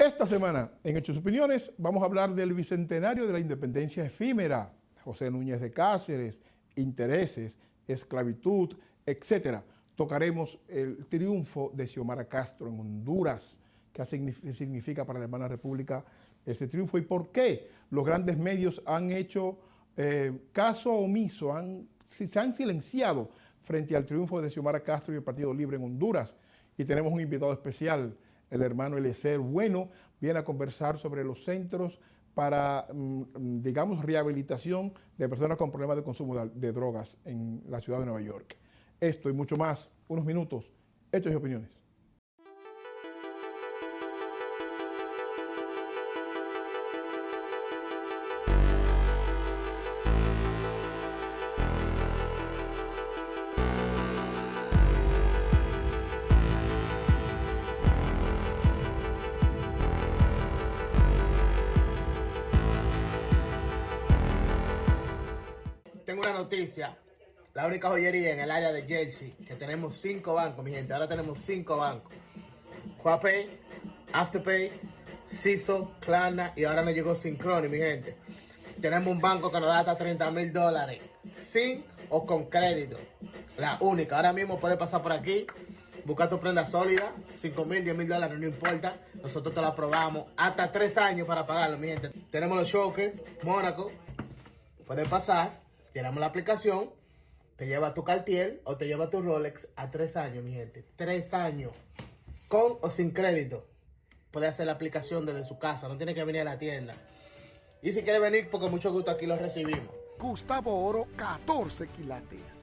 Esta semana, en Hechos Opiniones, vamos a hablar del bicentenario de la independencia efímera, José Núñez de Cáceres, intereses, esclavitud, etc. Tocaremos el triunfo de Xiomara Castro en Honduras, qué significa para la hermana república ese triunfo y por qué los grandes medios han hecho caso omiso, se han silenciado frente al triunfo de Xiomara Castro y el Partido Libre en Honduras. Y tenemos un invitado especial, el hermano Eliezer Bueno, viene a conversar sobre los centros para, digamos, rehabilitación de personas con problemas de consumo de drogas en la ciudad de Nueva York. Esto y mucho más, unos minutos, Hechos y Opiniones. Tengo una noticia, la única joyería en el área de Jersey, que tenemos 5 bancos, mi gente, ahora tenemos 5 bancos. Quapay, Afterpay, CISO, Klarna y ahora me llegó Synchrony, mi gente. Tenemos un banco que nos da hasta $30,000, sin o con crédito. La única, ahora mismo puedes pasar por aquí, buscar tu prenda sólida, $5,000, $10,000, no importa. Nosotros te la aprobamos, hasta 3 años para pagarlo, mi gente. Tenemos los Shoker, Mónaco, puedes pasar. Tenemos la aplicación, te lleva tu Cartier o te lleva tu Rolex a 3 años, mi gente. 3 años, con o sin crédito. Puede hacer la aplicación desde su casa, no tiene que venir a la tienda. Y si quiere venir, pues con mucho gusto aquí lo recibimos. Gustavo Oro, 14 quilates.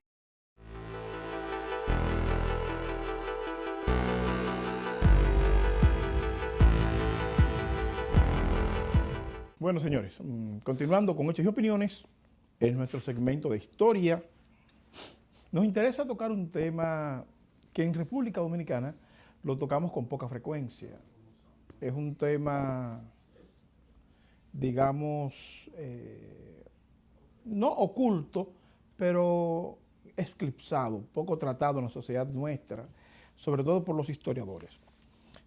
Bueno, señores, continuando con Hechos y Opiniones, en nuestro segmento de historia, nos interesa tocar un tema que en República Dominicana lo tocamos con poca frecuencia. Es un tema, digamos, no oculto, pero eclipsado, poco tratado en la sociedad nuestra, sobre todo por los historiadores.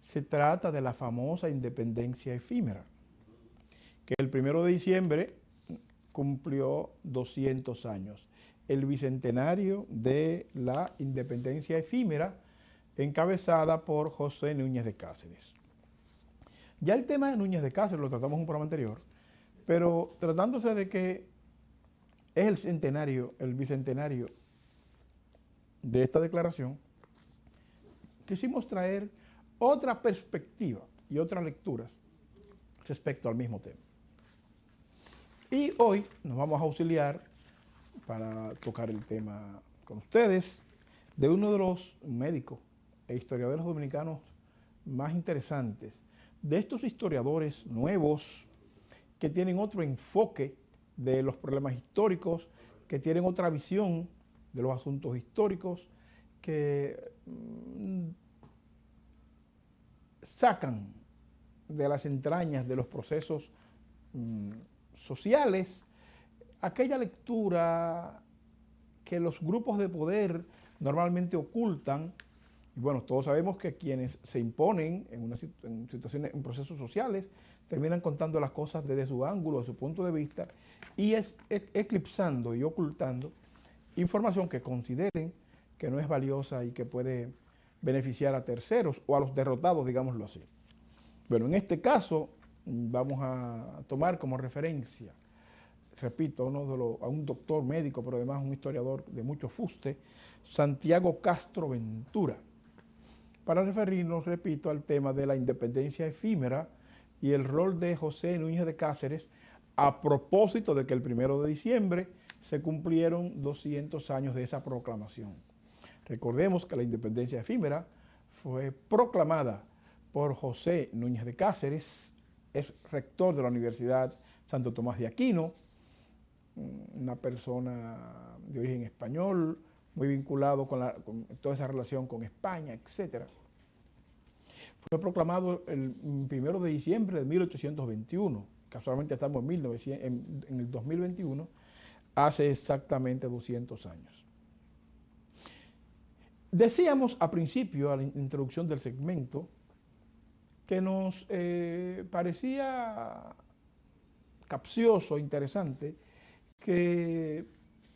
Se trata de la famosa independencia efímera, que el 1 de diciembre cumplió 200 años. El bicentenario de la independencia efímera, encabezada por José Núñez de Cáceres. Ya el tema de Núñez de Cáceres lo tratamos en un programa anterior, pero tratándose de que es el centenario, el bicentenario de esta declaración, quisimos traer otra perspectiva y otras lecturas respecto al mismo tema. Y hoy nos vamos a auxiliar para tocar el tema con ustedes de uno de los médicos e historiadores dominicanos más interesantes, de estos historiadores nuevos que tienen otro enfoque de los problemas históricos, que tienen otra visión de los asuntos históricos, que sacan de las entrañas de los procesos sociales aquella lectura que los grupos de poder normalmente ocultan. Y bueno, todos sabemos que quienes se imponen en situaciones, en procesos sociales, terminan contando las cosas desde su ángulo, desde su punto de vista, y eclipsando y ocultando información que consideren que no es valiosa y que puede beneficiar a terceros o a los derrotados, digámoslo así. Bueno, en este caso vamos a tomar como referencia, repito, a un doctor médico, pero además un historiador de mucho fuste, Santiago Castro Ventura, para referirnos, repito, al tema de la independencia efímera y el rol de José Núñez de Cáceres a propósito de que el 1 de diciembre se cumplieron 200 años de esa proclamación. Recordemos que la independencia efímera fue proclamada por José Núñez de Cáceres, es rector de la Universidad Santo Tomás de Aquino, una persona de origen español, muy vinculado con toda esa relación con España, etc. Fue proclamado el 1 de diciembre de 1821, casualmente estamos en el 2021, hace exactamente 200 años. Decíamos a principio, a la introducción del segmento, que nos parecía capcioso, interesante, que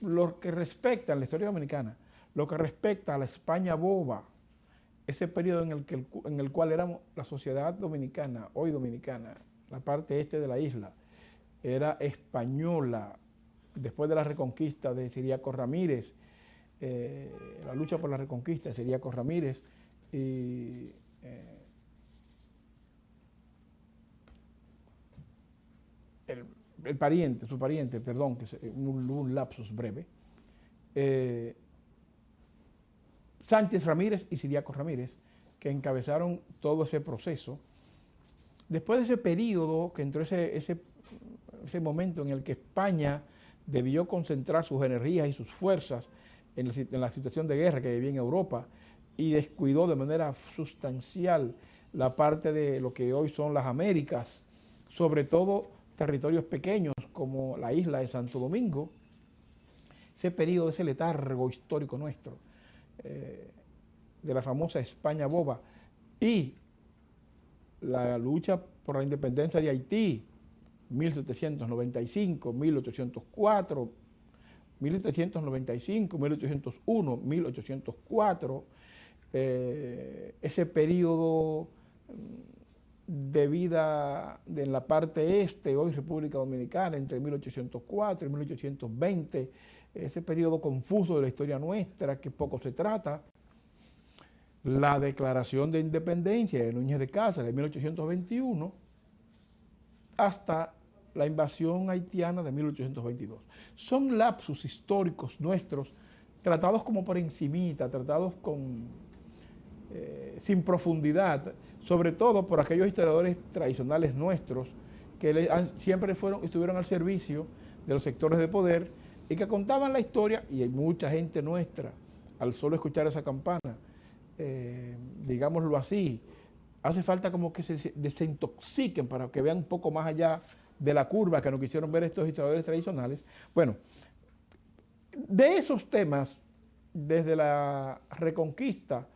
lo que respecta a la historia dominicana, lo que respecta a la España boba, ese periodo en el cual éramos la sociedad dominicana, hoy dominicana, la parte este de la isla, era española, después de la reconquista de Ciriaco Ramírez, la lucha por la reconquista de Ciriaco Ramírez, y su pariente, perdón, que es un lapsus breve, Sánchez Ramírez y Ciriaco Ramírez, que encabezaron todo ese proceso. Después de ese periodo, que entró ese momento en el que España debió concentrar sus energías y sus fuerzas en la situación de guerra que vivía en Europa, y descuidó de manera sustancial la parte de lo que hoy son las Américas, sobre todo territorios pequeños como la isla de Santo Domingo. Ese periodo, ese letargo histórico nuestro, de la famosa España boba, y la lucha por la independencia de Haití, 1795, 1804, 1795, 1801, 1804, ese periodo de vida en la parte este, hoy República Dominicana, entre 1804 y 1820, ese periodo confuso de la historia nuestra, que poco se trata, la Declaración de Independencia de Núñez de Cáceres de 1821, hasta la invasión haitiana de 1822. Son lapsus históricos nuestros, tratados como por encimita, tratados sin profundidad, sobre todo por aquellos historiadores tradicionales nuestros que siempre estuvieron al servicio de los sectores de poder y que contaban la historia, y hay mucha gente nuestra, al solo escuchar esa campana, digámoslo así, hace falta como que se desintoxiquen para que vean un poco más allá de la curva que nos quisieron ver estos historiadores tradicionales. Bueno, de esos temas, desde la Reconquista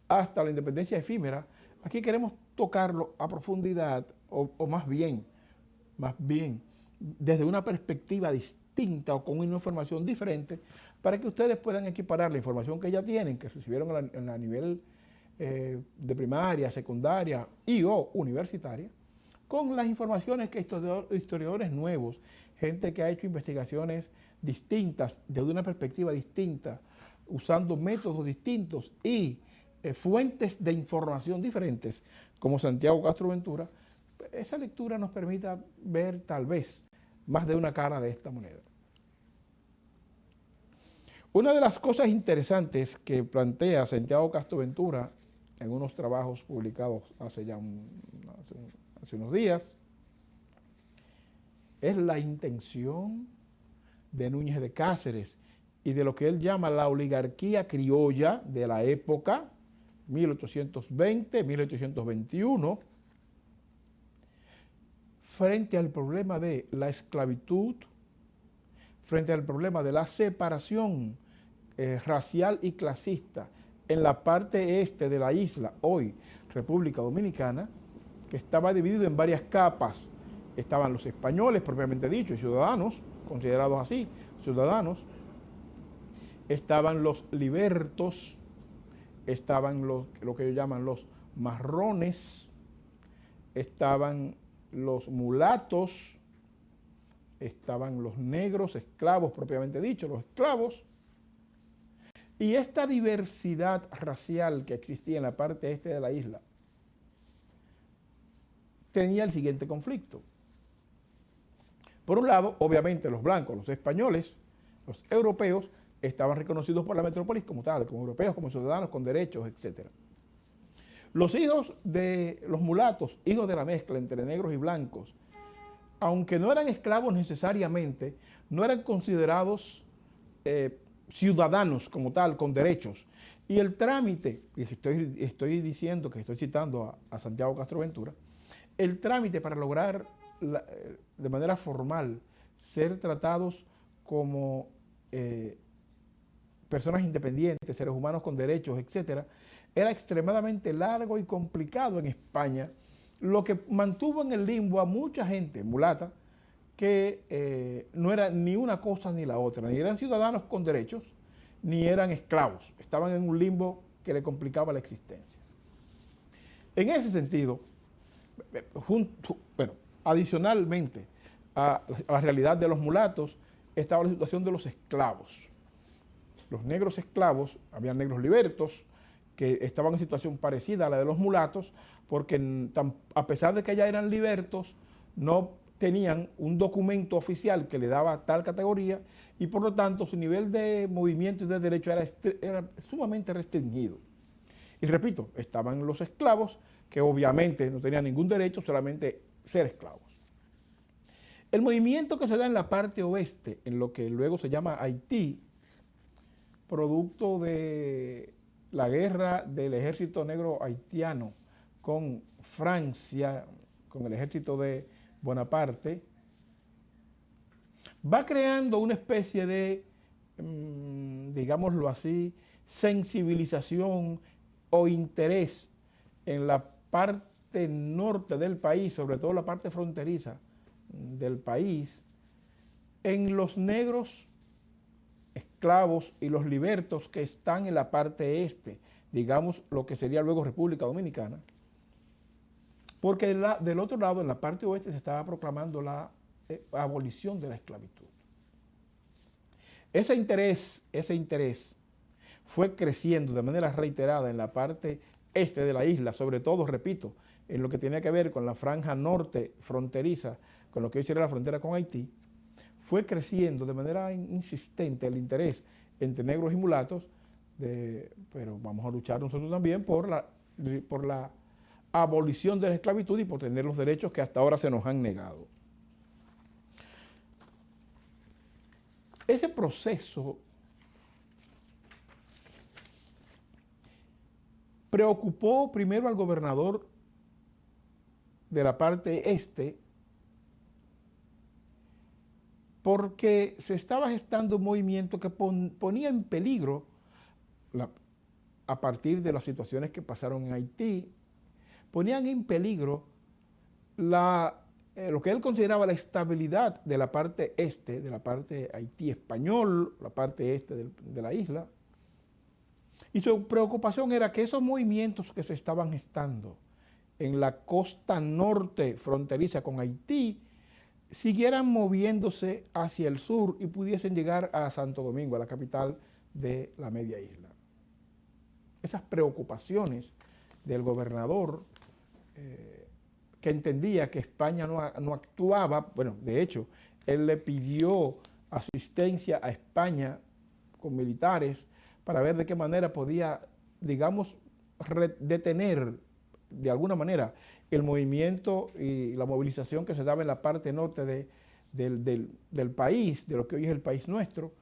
hasta la independencia efímera, aquí queremos tocarlo a profundidad, o más bien, desde una perspectiva distinta o con una información diferente, para que ustedes puedan equiparar la información que ya tienen, que recibieron a nivel de primaria, secundaria y o universitaria, con las informaciones que historiadores nuevos, gente que ha hecho investigaciones distintas, desde una perspectiva distinta, usando métodos distintos y fuentes de información diferentes, como Santiago Castro Ventura, esa lectura nos permita ver tal vez más de una cara de esta moneda. Una de las cosas interesantes que plantea Santiago Castro Ventura en unos trabajos publicados hace unos días es la intención de Núñez de Cáceres y de lo que él llama la oligarquía criolla de la época 1820-1821, frente al problema de la esclavitud, frente al problema de la separación racial y clasista en la parte este de la isla, hoy República Dominicana, que estaba dividido en varias capas. Estaban los españoles, propiamente dicho, y ciudadanos, considerados así, ciudadanos. Estaban los libertos, estaban lo que ellos llaman los marrones, estaban los mulatos, estaban los negros, esclavos propiamente dicho, los esclavos. Y esta diversidad racial que existía en la parte este de la isla tenía el siguiente conflicto. Por un lado, obviamente, los blancos, los españoles, los europeos, estaban reconocidos por la metrópolis como tal, como europeos, como ciudadanos con derechos, etc. Los hijos de los mulatos, hijos de la mezcla entre negros y blancos, aunque no eran esclavos necesariamente, no eran considerados ciudadanos como tal, con derechos. Y el trámite, y estoy diciendo que estoy citando a Santiago Castro Ventura, el trámite para lograr de manera formal ser tratados como personas independientes, seres humanos con derechos, etc., era extremadamente largo y complicado en España, lo que mantuvo en el limbo a mucha gente mulata que no era ni una cosa ni la otra, ni eran ciudadanos con derechos, ni eran esclavos, estaban en un limbo que le complicaba la existencia. En ese sentido, adicionalmente a la realidad de los mulatos, estaba la situación de los esclavos. Los negros esclavos, había negros libertos, que estaban en situación parecida a la de los mulatos, porque a pesar de que ya eran libertos, no tenían un documento oficial que le daba tal categoría y por lo tanto su nivel de movimiento y de derecho era sumamente restringido. Y repito, estaban los esclavos, que obviamente no tenían ningún derecho, solamente ser esclavos. El movimiento que se da en la parte oeste, en lo que luego se llama Haití, producto de la guerra del ejército negro haitiano con Francia, con el ejército de Bonaparte, va creando una especie de, digámoslo así, sensibilización o interés en la parte norte del país, sobre todo la parte fronteriza del país, en los negros esclavos y los libertos que están en la parte este, digamos lo que sería luego República Dominicana, porque del otro lado, en la parte oeste, se estaba proclamando la abolición de la esclavitud. Ese interés fue creciendo de manera reiterada en la parte este de la isla, sobre todo, repito, en lo que tenía que ver con la franja norte fronteriza, con lo que hoy sería la frontera con Haití, fue creciendo de manera insistente el interés entre negros y mulatos, pero vamos a luchar nosotros también por la abolición de la esclavitud y por tener los derechos que hasta ahora se nos han negado. Ese proceso preocupó primero al gobernador de la parte este, porque se estaba gestando un movimiento que ponía en peligro, a partir de las situaciones que pasaron en Haití, ponían en peligro lo que él consideraba la estabilidad de la parte este, de la parte Haití español, la parte este de la isla. Y su preocupación era que esos movimientos que se estaban gestando en la costa norte fronteriza con Haití siguieran moviéndose hacia el sur y pudiesen llegar a Santo Domingo, a la capital de la media isla. Esas preocupaciones del gobernador, que entendía que España no actuaba, bueno, de hecho, él le pidió asistencia a España con militares para ver de qué manera podía, digamos, detener de alguna manera el movimiento y la movilización que se daba en la parte norte del país, de lo que hoy es el país nuestro,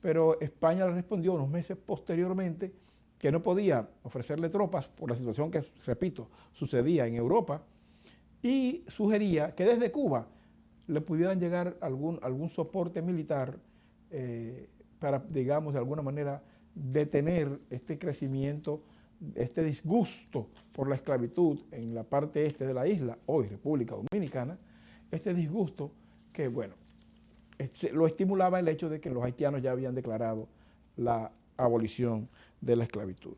pero España le respondió unos meses posteriormente que no podía ofrecerle tropas por la situación que, repito, sucedía en Europa, y sugería que desde Cuba le pudieran llegar algún soporte militar para, digamos, de alguna manera detener este crecimiento, este disgusto por la esclavitud en la parte este de la isla, hoy República Dominicana, este disgusto que, bueno, lo estimulaba el hecho de que los haitianos ya habían declarado la abolición de la esclavitud.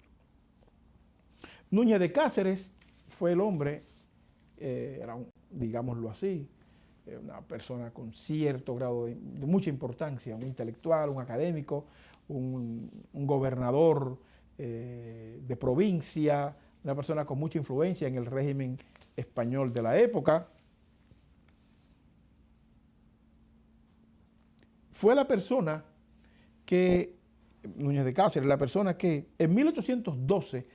Núñez de Cáceres fue el hombre, digámoslo así, una persona con cierto grado de mucha importancia, un intelectual, un académico, un gobernador de provincia, una persona con mucha influencia en el régimen español de la época. Fue la persona que, Núñez de Cáceres, la persona que en 1812,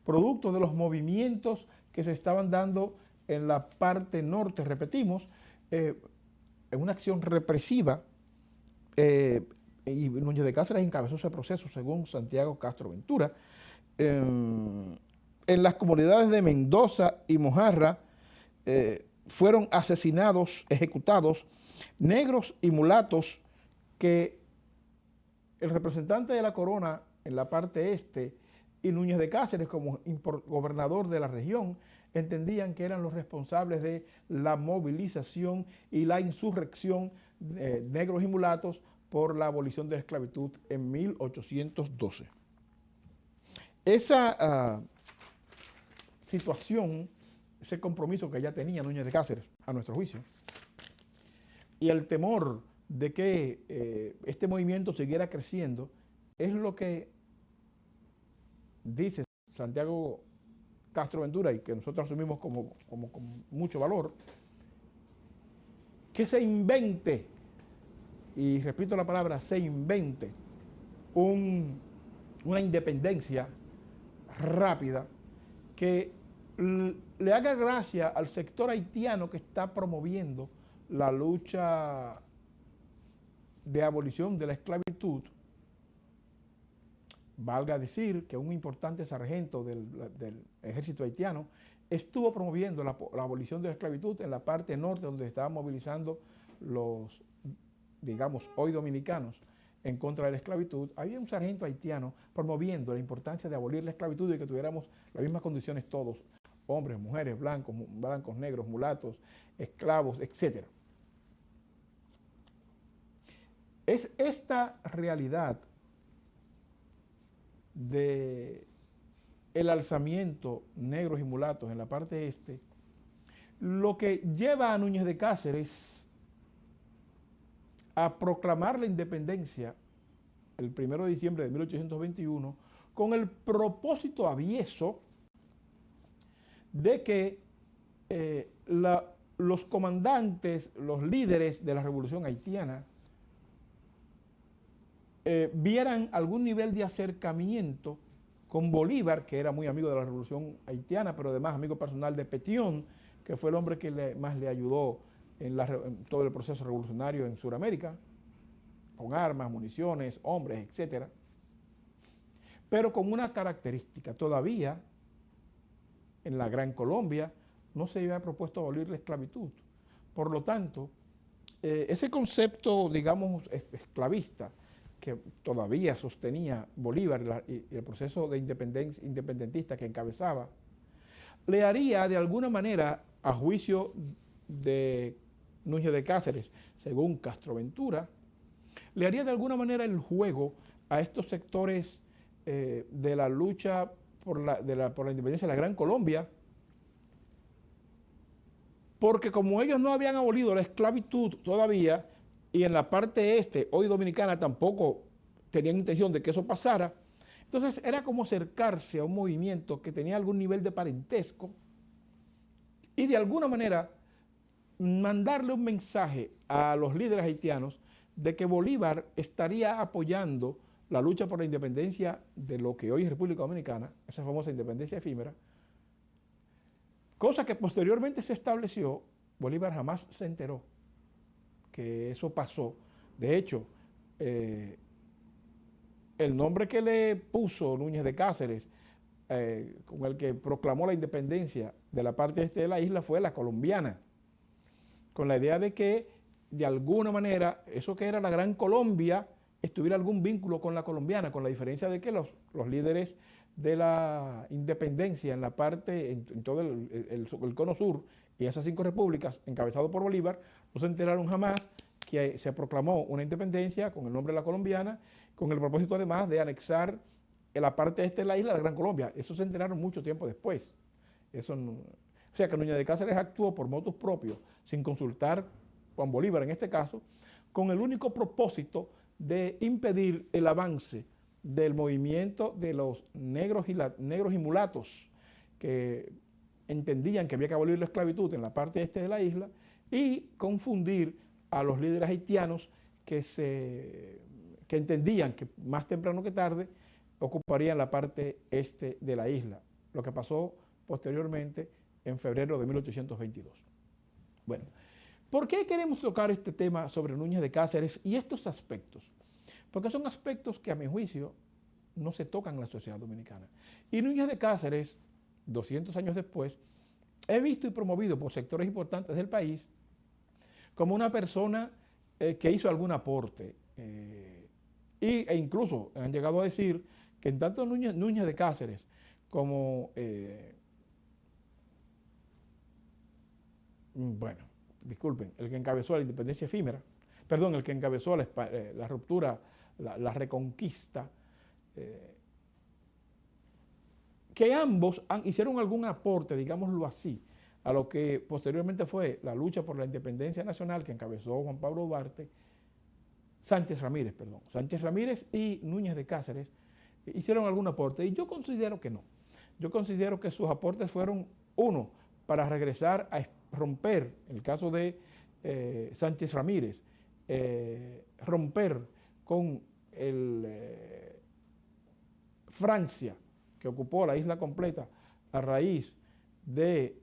producto de los movimientos que se estaban dando en la parte norte, repetimos, en una acción represiva, y Núñez de Cáceres encabezó ese proceso según Santiago Castro Ventura, en las comunidades de Mendoza y Mojarra fueron asesinados, ejecutados, negros y mulatos que el representante de la corona en la parte este y Núñez de Cáceres como gobernador de la región entendían que eran los responsables de la movilización y la insurrección de negros y mulatos por la abolición de la esclavitud en 1812. Esa situación, ese compromiso que ya tenía Núñez de Cáceres, a nuestro juicio, y el temor de que este movimiento siguiera creciendo, es lo que dice Santiago Castro Ventura, y que nosotros asumimos como con mucho valor, que se invente, y repito la palabra, se invente una independencia rápida que le haga gracia al sector haitiano que está promoviendo la lucha de abolición de la esclavitud. Valga decir que un importante sargento del ejército haitiano estuvo promoviendo la abolición de la esclavitud en la parte norte, donde estaban movilizando los, digamos, hoy dominicanos en contra de la esclavitud. Había un sargento haitiano promoviendo la importancia de abolir la esclavitud y que tuviéramos las mismas condiciones todos, hombres, mujeres, blancos, negros, mulatos, esclavos, etc. Es esta realidad de el alzamiento negros y mulatos en la parte este lo que lleva a Núñez de Cáceres a proclamar la independencia el 1 de diciembre de 1821 con el propósito avieso de que los comandantes, los líderes de la revolución haitiana vieran algún nivel de acercamiento con Bolívar, que era muy amigo de la revolución haitiana, pero además amigo personal de Petion, que fue el hombre que más le ayudó en todo el proceso revolucionario en Sudamérica, con armas, municiones, hombres, etc. Pero con una característica: todavía en la Gran Colombia no se había propuesto abolir la esclavitud. Por lo tanto, ese concepto, digamos, esclavista, que todavía sostenía Bolívar y el proceso de independentista que encabezaba, le haría de alguna manera, a juicio de Núñez de Cáceres, según Castro Ventura, le haría de alguna manera el juego a estos sectores de la lucha por la independencia de la Gran Colombia, porque como ellos no habían abolido la esclavitud todavía, y en la parte este, hoy dominicana, tampoco tenían intención de que eso pasara, entonces era como acercarse a un movimiento que tenía algún nivel de parentesco y de alguna manera mandarle un mensaje a los líderes haitianos de que Bolívar estaría apoyando la lucha por la independencia de lo que hoy es República Dominicana, esa famosa independencia efímera, cosa que posteriormente se estableció. Bolívar jamás se enteró que eso pasó. De hecho, el nombre que le puso Núñez de Cáceres, con el que proclamó la independencia de la parte este de la isla, fue la colombiana, con la idea de que de alguna manera eso que era la Gran Colombia estuviera algún vínculo con la colombiana, con la diferencia de que los líderes de la independencia en la parte, en todo el cono sur y esas 5 repúblicas encabezados por Bolívar, no se enteraron jamás que se proclamó una independencia con el nombre de la colombiana, con el propósito además de anexar en la parte este de la isla, la Gran Colombia. Eso se enteraron mucho tiempo después. Eso no, o sea que Núñez de Cáceres actuó por motus propios, sin consultar con Bolívar en este caso, con el único propósito de impedir el avance del movimiento de los negros y mulatos que entendían que había que abolir la esclavitud en la parte este de la isla y confundir a los líderes haitianos que entendían que más temprano que tarde ocuparían la parte este de la isla, lo que pasó posteriormente en febrero de 1822. Bueno, ¿por qué queremos tocar este tema sobre Núñez de Cáceres y estos aspectos? Porque son aspectos que a mi juicio no se tocan en la sociedad dominicana. Y Núñez de Cáceres, 200 años después, he visto y promovido por sectores importantes del país como una persona que hizo algún aporte. E incluso han llegado a decir que en tanto Núñez de Cáceres como bueno, disculpen, el que encabezó la independencia efímera, perdón, el que encabezó la ruptura, la reconquista, que ambos hicieron algún aporte, digámoslo así, a lo que posteriormente fue la lucha por la independencia nacional que encabezó Juan Pablo Duarte, Sánchez Ramírez y Núñez de Cáceres hicieron algún aporte, y yo considero que no. Yo considero que sus aportes fueron, uno, para regresar a romper, en el caso de Sánchez Ramírez, romper con Francia, que ocupó la isla completa a raíz de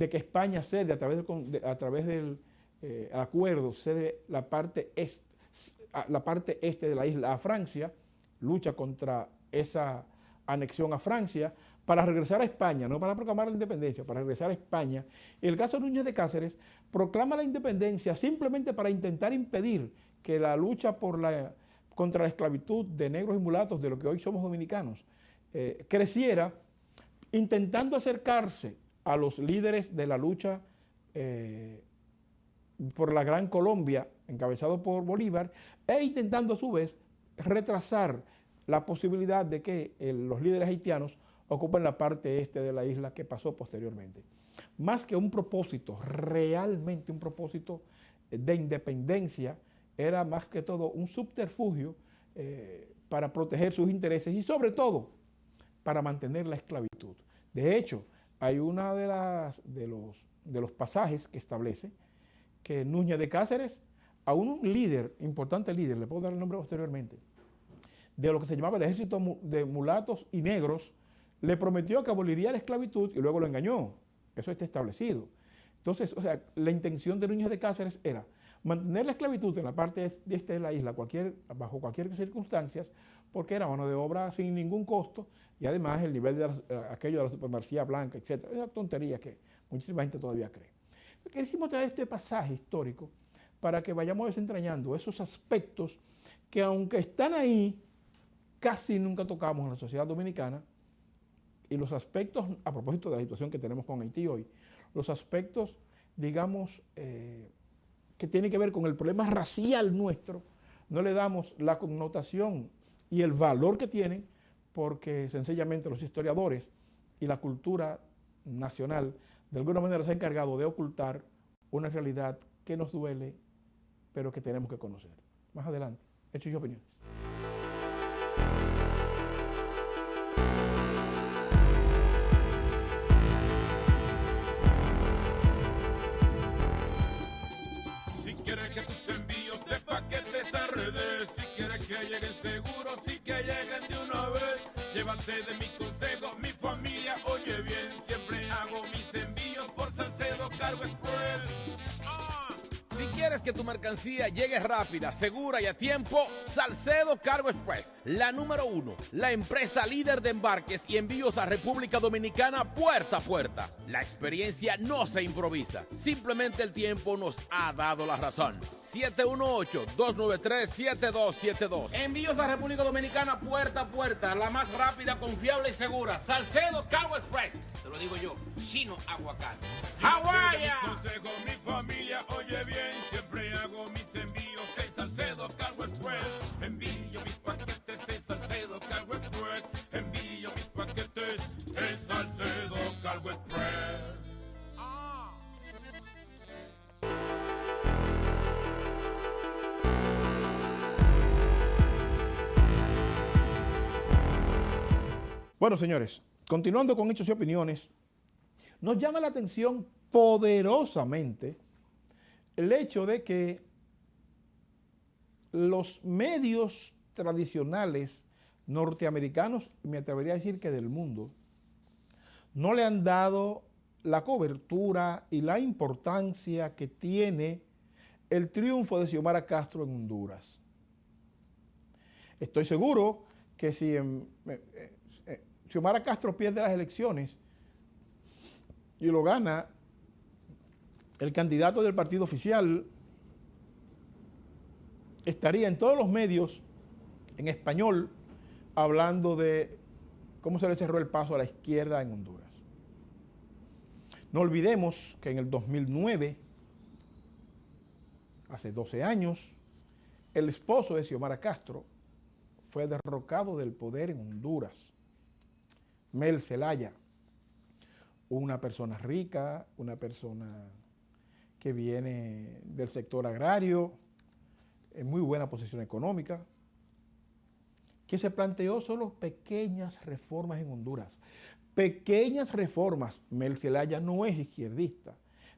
que España cede a través del acuerdo, cede la parte este de la isla a Francia, lucha contra esa anexión a Francia, para regresar a España, no para proclamar la independencia, para regresar a España. En el caso de Núñez de Cáceres, proclama la independencia simplemente para intentar impedir que la lucha contra la esclavitud de negros y mulatos, de lo que hoy somos dominicanos, creciera, intentando acercarse a los líderes de la lucha por la Gran Colombia, encabezado por Bolívar, e intentando a su vez retrasar la posibilidad de que los líderes haitianos ocupen la parte este de la isla, que pasó posteriormente. Más que un propósito, realmente un propósito de independencia, era más que todo un subterfugio para proteger sus intereses y sobre todo para mantener la esclavitud. De hecho, hay uno de los pasajes que establece que Núñez de Cáceres, a un líder, importante líder, le puedo dar el nombre posteriormente, de lo que se llamaba el ejército de mulatos y negros, le prometió que aboliría la esclavitud y luego lo engañó. Eso está establecido. Entonces, o sea, la intención de Núñez de Cáceres era mantener la esclavitud en la parte este de la isla bajo cualquier circunstancias, porque era mano de obra sin ningún costo y además el nivel de aquello de la supremacía blanca, etc. Es una tontería que muchísima gente todavía cree. Quisimos traer este pasaje histórico para que vayamos desentrañando esos aspectos que, aunque están ahí, casi nunca tocamos en la sociedad dominicana, y los aspectos, a propósito de la situación que tenemos con Haití hoy, los aspectos, digamos, que tienen que ver con el problema racial nuestro, no le damos la connotación y el valor que tienen, porque sencillamente los historiadores y la cultura nacional de alguna manera se han encargado de ocultar una realidad que nos duele, pero que tenemos que conocer. Más adelante, hechos y opiniones. Si quieres que tus envíos de paquetes a redes, si quieres que lleguen seguros, si que lleguen de una vez, llévate de mi consejo, mi familia oye bien, siempre hago mis envíos por Salcedo Cargo Express. Si quieres que tu mercancía llegue rápida, segura y a tiempo, Salcedo Cargo Express, la número 1, la empresa líder de embarques y envíos a República Dominicana puerta a puerta. La experiencia no se improvisa, simplemente el tiempo nos ha dado la razón. 718-293-7272. Envíos a República Dominicana puerta a puerta, la más rápida, confiable y segura. Salcedo Cargo Express, te lo digo yo, Chino Aguacate. ¡Hawái! Mi consejo, mi familia oye bien, siempre hago mis envíos en Salcedo Cargo Express. Envío mis paquetes en Salcedo Cargo Express. Envío mis paquetes en Salcedo Cargo Express. Bueno, señores, continuando con hechos y opiniones, nos llama la atención poderosamente el hecho de que los medios tradicionales norteamericanos, me atrevería a decir que del mundo, no le han dado la cobertura y la importancia que tiene el triunfo de Xiomara Castro en Honduras. Estoy seguro que si Xiomara Castro pierde las elecciones y lo gana el candidato del partido oficial, estaría en todos los medios en español hablando de cómo se le cerró el paso a la izquierda en Honduras. No olvidemos que en el 2009, hace 12 años, el esposo de Xiomara Castro fue derrocado del poder en Honduras. Mel Zelaya, una persona rica, una persona que viene del sector agrario, en muy buena posición económica, que se planteó solo pequeñas reformas en Honduras. Pequeñas reformas. Mel Zelaya no es izquierdista.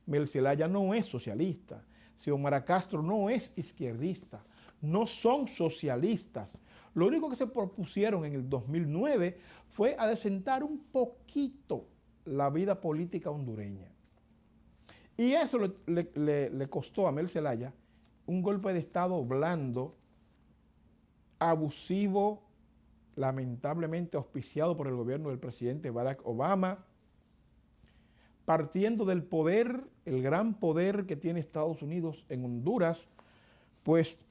Mel Zelaya no es socialista. Xiomara Castro no es izquierdista. No son socialistas. Lo único que se propusieron en el 2009 fue adecentar un poquito la vida política hondureña. Y eso le costó a Mel Zelaya un golpe de Estado blando, abusivo, lamentablemente auspiciado por el gobierno del presidente Barack Obama, partiendo del poder, el gran poder que tiene Estados Unidos en Honduras, pues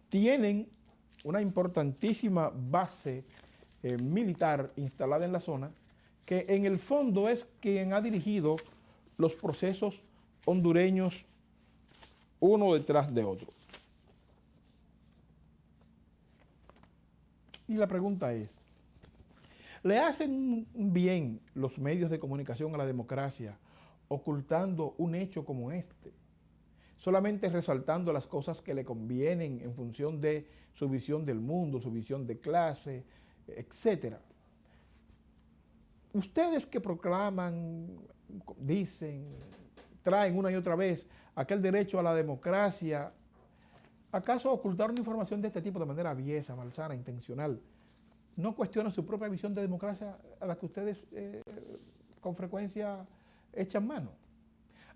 tienen una importantísima base militar instalada en la zona, que en el fondo es quien ha dirigido los procesos hondureños uno detrás de otro. Y la pregunta es, ¿le hacen bien los medios de comunicación a la democracia ocultando un hecho como este? Solamente resaltando las cosas que le convienen en función de su visión del mundo, su visión de clase, etc. Ustedes que proclaman, dicen, traen una y otra vez aquel derecho a la democracia, ¿acaso ocultaron información de este tipo de manera aviesa, malsana, intencional? ¿No cuestionan su propia visión de democracia a la que ustedes con frecuencia echan mano?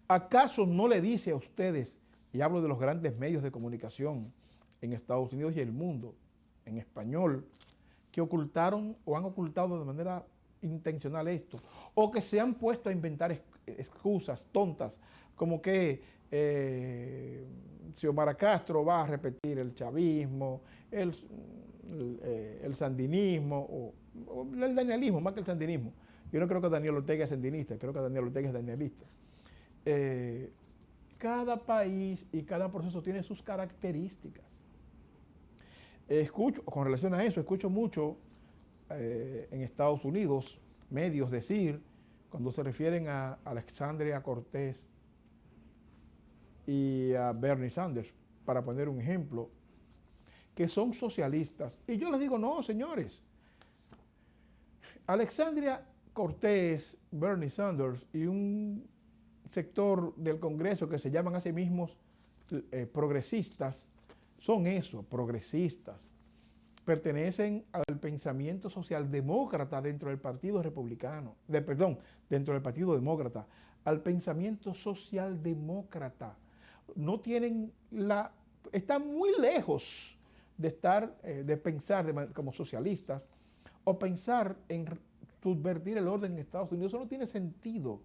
¿Acaso no le dice a ustedes, y hablo de los grandes medios de comunicación en Estados Unidos y el mundo, en español, que ocultaron o han ocultado de manera intencional esto? O que se han puesto a inventar excusas tontas, como que Xiomara Castro va a repetir el chavismo, el sandinismo, o el danielismo, más que el sandinismo. Yo no creo que Daniel Ortega es sandinista, creo que Daniel Ortega es danielista. Cada país y cada proceso tiene sus características. Con relación a eso, escucho mucho en Estados Unidos medios decir, cuando se refieren a Alexandria Cortés y a Bernie Sanders, para poner un ejemplo, que son socialistas. Y yo les digo, no, señores. Alexandria Cortés, Bernie Sanders y un sector del Congreso que se llaman a sí mismos progresistas, son eso, progresistas. Pertenecen al pensamiento socialdemócrata dentro del Partido Republicano, dentro del Partido Demócrata, al pensamiento socialdemócrata. No tienen están muy lejos de de pensar como socialistas o pensar en subvertir el orden en Estados Unidos. Eso no tiene sentido.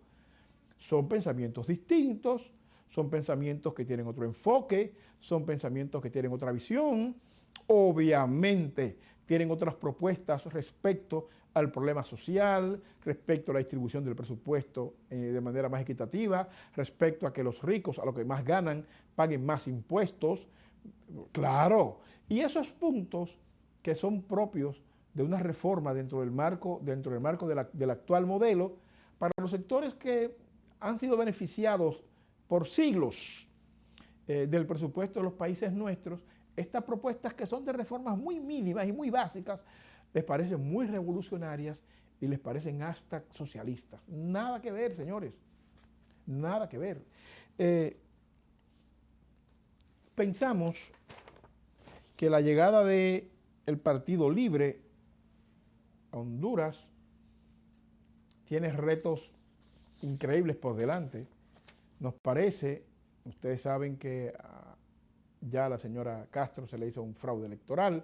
Son pensamientos distintos, son pensamientos que tienen otro enfoque, son pensamientos que tienen otra visión. Obviamente tienen otras propuestas respecto al problema social, respecto a la distribución del presupuesto de manera más equitativa, respecto a que los ricos, a los que más ganan, paguen más impuestos. Claro, y esos puntos que son propios de una reforma dentro del marco del actual modelo, para los sectores que han sido beneficiados por siglos del presupuesto de los países nuestros, estas propuestas que son de reformas muy mínimas y muy básicas, les parecen muy revolucionarias y les parecen hasta socialistas. Nada que ver, señores. Nada que ver. Pensamos que la llegada del Partido Libre a Honduras tiene retos increíbles por delante. Nos parece, ustedes saben que ya a la señora Castro se le hizo un fraude electoral,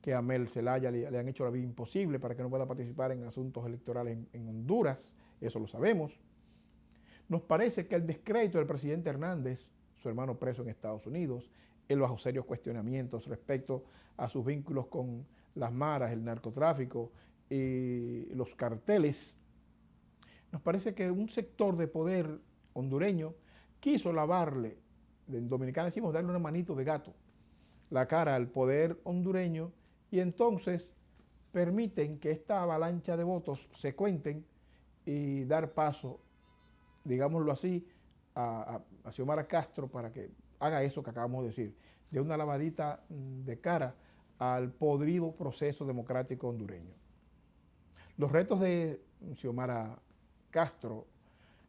que a Mel Zelaya le han hecho la vida imposible para que no pueda participar en asuntos electorales en Honduras, eso lo sabemos. Nos parece que el descrédito del presidente Hernández, su hermano preso en Estados Unidos, él bajo serios cuestionamientos respecto a sus vínculos con las maras, el narcotráfico y los carteles. nos parece que un sector de poder hondureño quiso lavarle, en Dominicana decimos darle una manito de gato, la cara al poder hondureño, y entonces permiten que esta avalancha de votos se cuenten y dar paso, digámoslo así, a Xiomara Castro para que haga eso que acabamos de decir, de una lavadita de cara al podrido proceso democrático hondureño. Los retos de Xiomara Castro,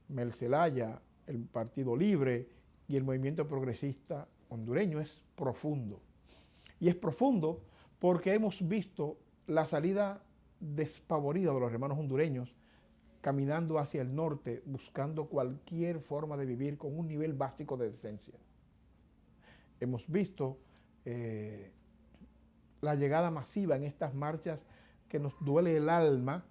Mel Zelaya, el Partido Libre y el movimiento progresista hondureño es profundo. Y es profundo porque hemos visto la salida despavorida de los hermanos hondureños caminando hacia el norte, buscando cualquier forma de vivir con un nivel básico de decencia. Hemos visto la llegada masiva en estas marchas que nos duele el alma,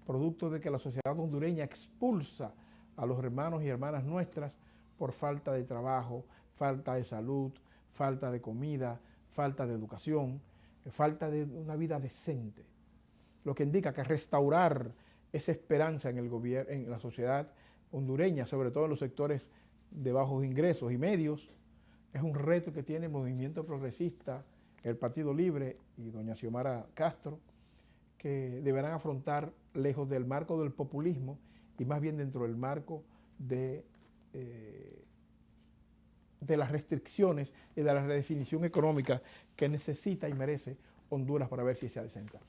producto de que la sociedad hondureña expulsa a los hermanos y hermanas nuestras por falta de trabajo, falta de salud, falta de comida, falta de educación, falta de una vida decente. Lo que indica que restaurar esa esperanza en el gobierno, en la sociedad hondureña, sobre todo en los sectores de bajos ingresos y medios, es un reto que tiene el movimiento progresista, el Partido Libre y doña Xiomara Castro, que deberán afrontar lejos del marco del populismo y más bien dentro del marco de las restricciones y de la redefinición económica que necesita y merece Honduras para ver si se asenta.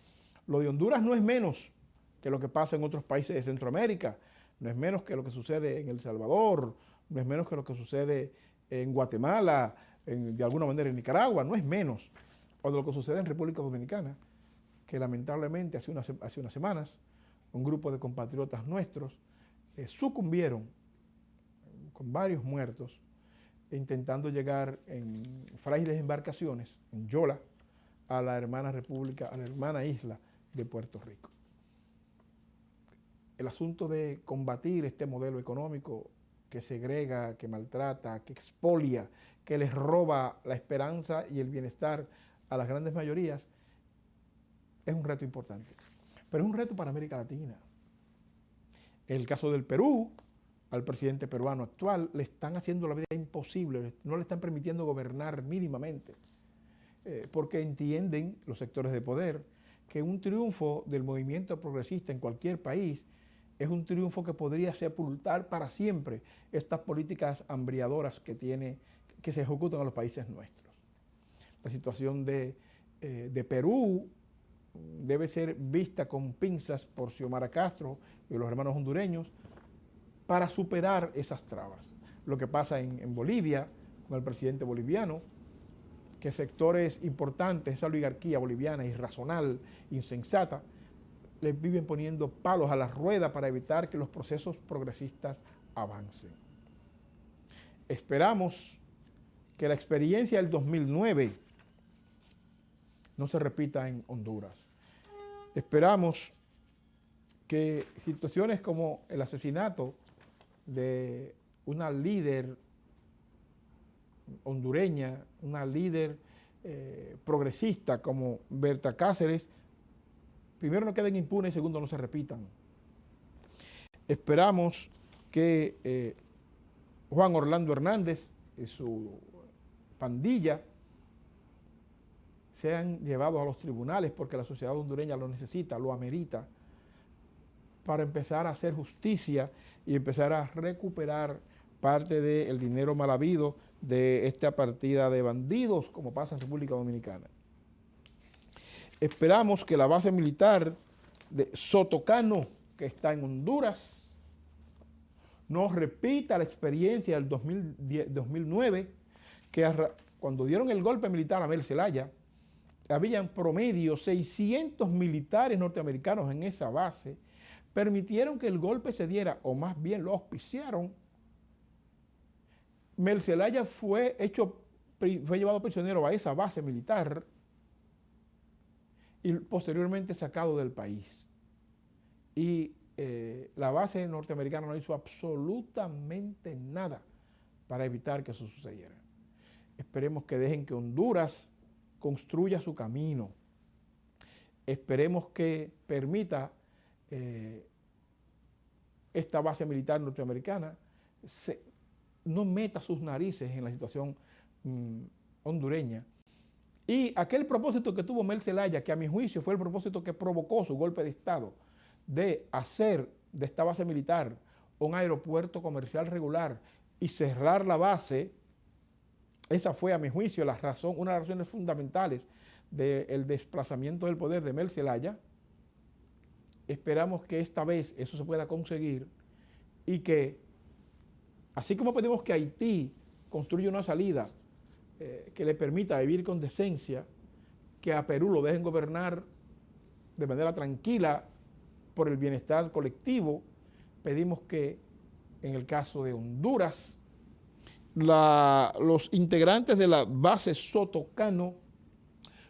Lo de Honduras no es menos que lo que pasa en otros países de Centroamérica, no es menos que lo que sucede en El Salvador, no es menos que lo que sucede en Guatemala, de alguna manera en Nicaragua, no es menos, o de lo que sucede en República Dominicana, que lamentablemente hace unas semanas un grupo de compatriotas nuestros sucumbieron con varios muertos intentando llegar en frágiles embarcaciones, en Yola, a la hermana república, a la hermana isla de Puerto Rico. El asunto de combatir este modelo económico que segrega, que maltrata, que expolia, que les roba la esperanza y el bienestar a las grandes mayorías, es un reto importante. Pero es un reto para América Latina. En el caso del Perú, al presidente peruano actual le están haciendo la vida imposible, no le están permitiendo gobernar mínimamente, porque entienden los sectores de poder que un triunfo del movimiento progresista en cualquier país es un triunfo que podría sepultar para siempre estas políticas hambriadoras que se ejecutan en los países nuestros. La situación de Perú debe ser vista con pinzas por Xiomara Castro y los hermanos hondureños para superar esas trabas. Lo que pasa en Bolivia con el presidente boliviano, que sectores importantes, esa oligarquía boliviana irracional, insensata, le viven poniendo palos a la rueda para evitar que los procesos progresistas avancen. Esperamos que la experiencia del 2009 no se repita en Honduras. Esperamos que situaciones como el asesinato de una líder hondureña, una líder progresista como Berta Cáceres, primero no queden impunes y segundo no se repitan. Esperamos que Juan Orlando Hernández y su pandilla sean llevados a los tribunales porque la sociedad hondureña lo necesita, lo amerita, para empezar a hacer justicia y empezar a recuperar parte del dinero mal habido de esta partida de bandidos, como pasa en República Dominicana. Esperamos que la base militar de Sotocano, que está en Honduras, no repita la experiencia del 2009, que cuando dieron el golpe militar a Mel Zelaya, habían promedio 600 militares norteamericanos en esa base, permitieron que el golpe se diera, o más bien lo auspiciaron. Mel Zelaya fue llevado prisionero a esa base militar y posteriormente sacado del país. Y la base norteamericana no hizo absolutamente nada para evitar que eso sucediera. Esperemos que dejen que Honduras construya su camino. Esperemos que permita esta base militar norteamericana no meta sus narices en la situación hondureña. Y aquel propósito que tuvo Mel Zelaya, que a mi juicio fue el propósito que provocó su golpe de Estado, de hacer de esta base militar un aeropuerto comercial regular y cerrar la base, esa fue a mi juicio una de las razones fundamentales del desplazamiento del poder de Mel Zelaya. Esperamos que esta vez eso se pueda conseguir y que, así como pedimos que Haití construya una salida que le permita vivir con decencia, que a Perú lo dejen gobernar de manera tranquila por el bienestar colectivo, pedimos que en el caso de Honduras, los integrantes de la base Sotocano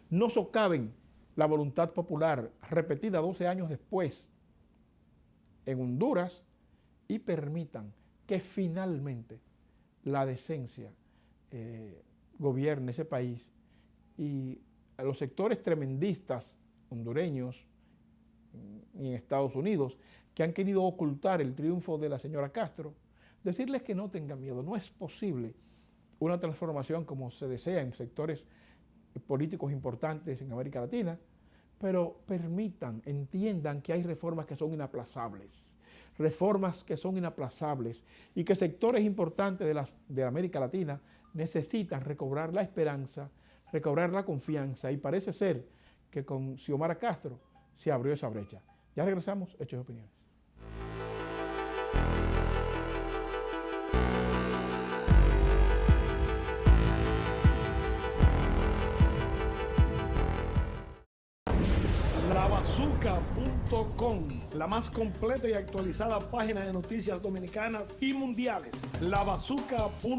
no socaven la voluntad popular repetida 12 años después en Honduras y permitan que finalmente la decencia gobierne ese país y a los sectores tremendistas hondureños y en Estados Unidos que han querido ocultar el triunfo de la señora Castro, decirles que no tengan miedo. No es posible una transformación como se desea en sectores políticos importantes en América Latina, pero entiendan que hay reformas que son inaplazables y que sectores importantes de América Latina necesitan recobrar la esperanza, recobrar la confianza, y parece ser que con Xiomara Castro se abrió esa brecha. Ya regresamos, Hechos y Opiniones. Lavazooka.com, la más completa y actualizada página de noticias dominicanas y mundiales. Lavazooka.com,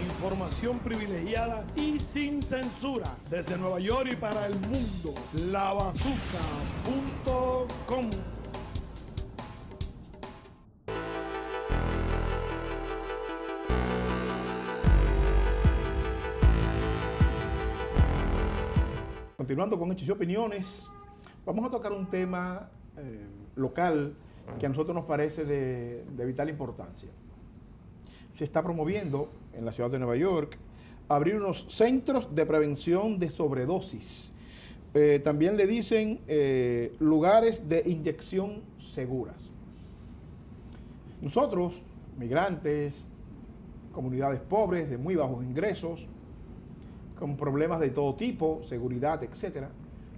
información privilegiada y sin censura, desde Nueva York y para el mundo. Lavazooka.com. Continuando con Hechos y Opiniones, vamos a tocar un tema local que a nosotros nos parece de vital importancia. Se está promoviendo en la ciudad de Nueva York abrir unos centros de prevención de sobredosis. También le dicen lugares de inyección seguras. Nosotros, migrantes, comunidades pobres de muy bajos ingresos, con problemas de todo tipo, seguridad, etcétera,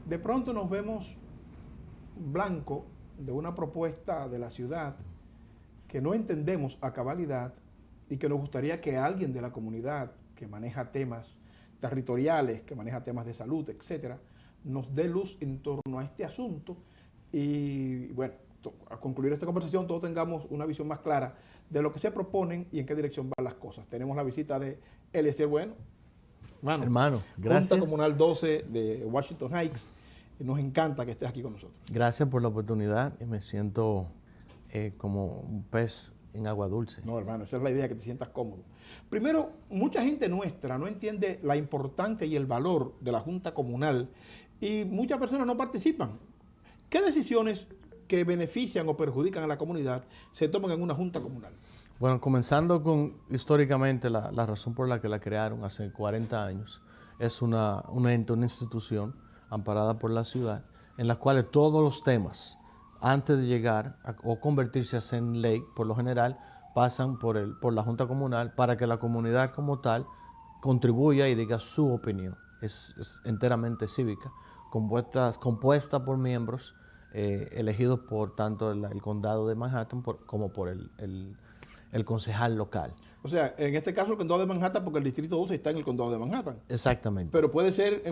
de pronto nos vemos blanco de una propuesta de la ciudad que no entendemos a cabalidad y que nos gustaría que alguien de la comunidad que maneja temas territoriales, que maneja temas de salud, etcétera, nos dé luz en torno a este asunto y, bueno, al concluir esta conversación todos tengamos una visión más clara de lo que se proponen y en qué dirección van las cosas. Tenemos la visita de Eliezer Bueno, hermano, gracias. Junta Comunal 12 de Washington Heights. Nos encanta que estés aquí con nosotros. Gracias por la oportunidad y me siento como un pez en agua dulce. No, hermano, esa es la idea, que te sientas cómodo. Primero, mucha gente nuestra no entiende la importancia y el valor de la Junta Comunal y muchas personas no participan. ¿Qué decisiones que benefician o perjudican a la comunidad se toman en una Junta Comunal? Bueno, comenzando con históricamente la razón por la que la crearon hace 40 años, es una institución amparada por la ciudad, en la cual todos los temas, antes de llegar o convertirse en ley, por lo general, pasan por la Junta Comunal para que la comunidad como tal contribuya y diga su opinión. Es enteramente cívica, compuesta por miembros elegidos por tanto el condado de Manhattan como por el concejal local. O sea, en este caso el condado de Manhattan, porque el distrito 12 está en el condado de Manhattan. Exactamente. Pero puede ser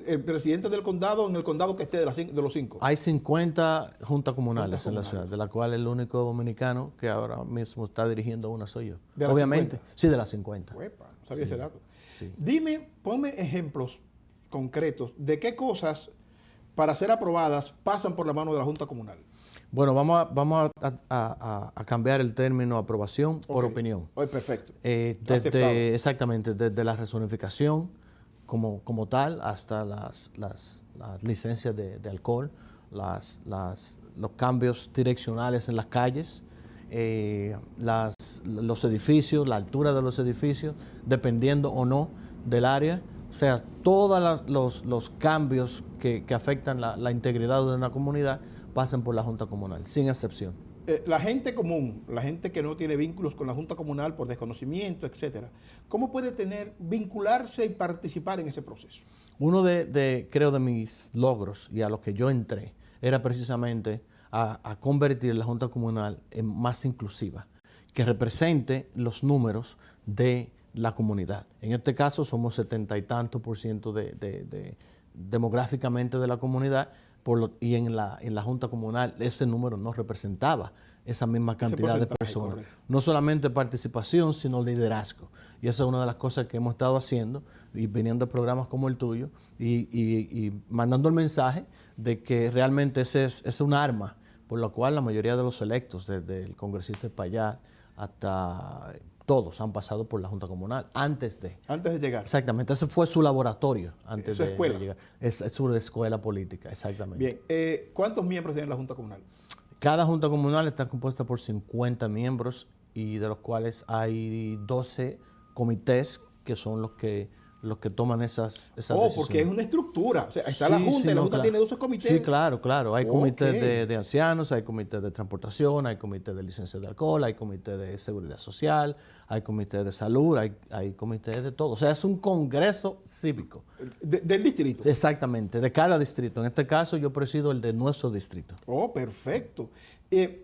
el presidente del condado en el condado que esté de los 5. Hay 50 juntas comunales en la ciudad, de la cual el único dominicano que ahora mismo está dirigiendo una soy yo. ¿De las Obviamente, 50? Sí, de las 50. Uepa, no sabía ese dato. Sí. Dime, ponme ejemplos concretos de qué cosas para ser aprobadas pasan por la mano de la Junta Comunal. Bueno, vamos a cambiar el término aprobación por opinión. Perfecto. Exactamente, desde la rezonificación como tal hasta las licencias de alcohol, los cambios direccionales en las calles, los edificios, la altura de los edificios, dependiendo o no del área. O sea, todos los cambios que afectan la integridad de una comunidad pasan por la Junta Comunal, sin excepción. La gente común, la gente que no tiene vínculos con la Junta Comunal por desconocimiento, etcétera, ¿cómo puede vincularse y participar en ese proceso? Uno creo, de mis logros y a los que yo entré era precisamente a convertir la Junta Comunal en más inclusiva, que represente los números de la comunidad. En este caso somos 70 y tantos % demográficamente de la comunidad, y en la Junta Comunal ese número no representaba esa misma cantidad de personas. Correcto. No solamente participación, sino liderazgo. Y esa es una de las cosas que hemos estado haciendo, y viniendo a programas como el tuyo, y mandando el mensaje de que realmente ese es un arma por la cual la mayoría de los electos, desde el congresista Payá hasta todos, han pasado por la Junta Comunal antes de llegar. Exactamente, ese fue su laboratorio antes de llegar. Es su escuela política, exactamente. Bien, ¿cuántos miembros tiene la Junta Comunal? Cada Junta Comunal está compuesta por 50 miembros, y de los cuales hay 12 comités que son los que toman esas decisiones. Porque es una estructura. O sea, está la Junta, y la Junta tiene 12 comités. Sí, claro. Hay comités de ancianos, hay comités de transportación, hay comités de licencia de alcohol, hay comités de seguridad social, hay comités de salud, hay comités de todo. O sea, es un congreso cívico. ¿Del distrito? Exactamente, de cada distrito. En este caso yo presido el de nuestro distrito. Perfecto.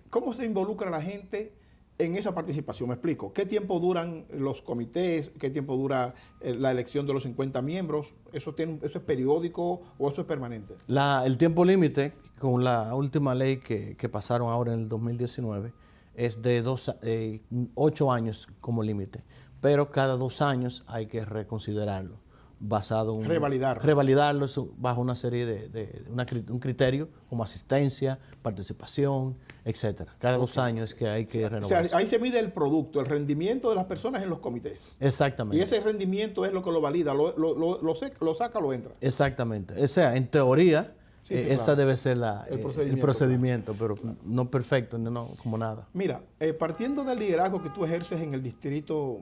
¿Cómo se involucra la gente en esa participación? Me explico. ¿Qué tiempo duran los comités? ¿Qué tiempo dura la elección de los 50 miembros? ¿Eso es periódico o eso es permanente? El tiempo límite, con la última ley que pasaron ahora en el 2019, es de 8 años como límite. Pero cada 2 años hay que reconsiderarlo, basado en... Revalidarlo bajo una serie de un criterio como asistencia, participación, etcétera. Cada 2 años es que hay que renovar. O sea, ahí se mide el producto, el rendimiento de las personas en los comités. Exactamente. Y ese rendimiento es lo que lo valida, lo saca, lo entra. Exactamente. O sea, en teoría, esa claro, debe ser el procedimiento, claro. Pero no perfecto, no como nada. Mira, partiendo del liderazgo que tú ejerces en el distrito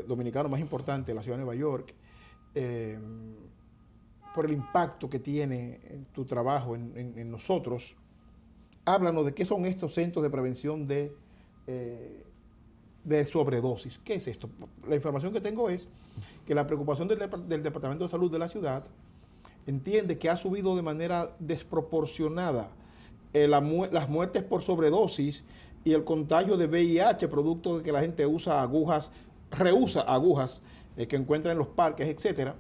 dominicano más importante de la ciudad de Nueva York, por el impacto que tiene en tu trabajo en nosotros, háblanos de qué son estos centros de prevención de sobredosis. ¿Qué es esto? La información que tengo es que la preocupación del Departamento de Salud de la ciudad entiende que ha subido de manera desproporcionada las muertes por sobredosis y el contagio de VIH, producto de que la gente reusa agujas que encuentra en los parques, etcétera,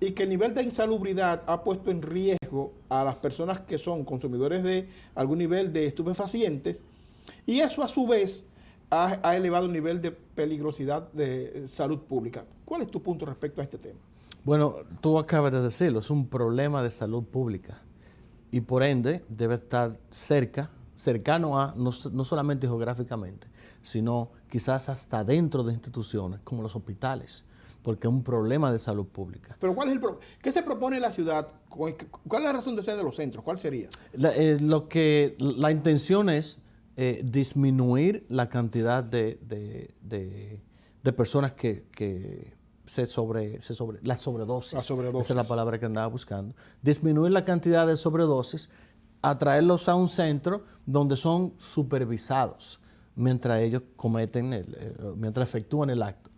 y que el nivel de insalubridad ha puesto en riesgo a las personas que son consumidores de algún nivel de estupefacientes, y eso a su vez ha elevado el nivel de peligrosidad de salud pública. ¿Cuál es tu punto respecto a este tema? Bueno, tú acabas de decirlo, es un problema de salud pública, y por ende debe estar cercano a, no solamente geográficamente, sino quizás hasta dentro de instituciones como los hospitales, porque es un problema de salud pública. Pero ¿qué se propone la ciudad? ¿Cuál es la razón de ser de los centros? ¿Cuál sería? La intención es disminuir la cantidad de personas que la sobredosis. La sobredosis. Esa es la palabra que andaba buscando. Disminuir la cantidad de sobredosis, atraerlos a un centro donde son supervisados mientras ellos mientras efectúan el acto.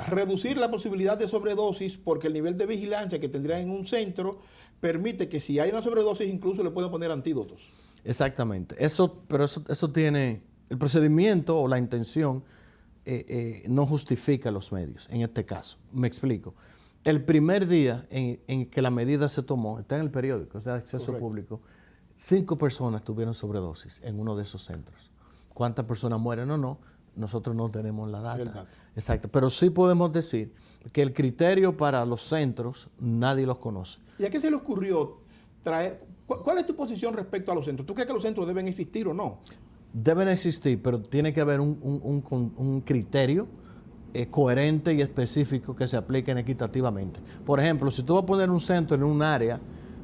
Reducir la posibilidad de sobredosis, porque el nivel de vigilancia que tendrían en un centro permite que si hay una sobredosis incluso le pueden poner antídotos. Exactamente. Pero eso tiene, el procedimiento o la intención no justifica los medios en este caso. Me explico. El primer día en que la medida se tomó, está en el periódico, es de acceso Correcto. público, 5 personas tuvieron sobredosis en uno de esos centros. ¿Cuántas personas mueren o no? Nosotros no tenemos la data. Exacto. Pero sí podemos decir que el criterio para los centros nadie los conoce. ¿Y a qué se le ocurrió traer? ¿Cuál es tu posición respecto a los centros? ¿Tú crees que los centros deben existir o no? Deben existir, pero tiene que haber un criterio coherente y específico que se apliquen equitativamente. Por ejemplo, si tú vas a poner un centro en un área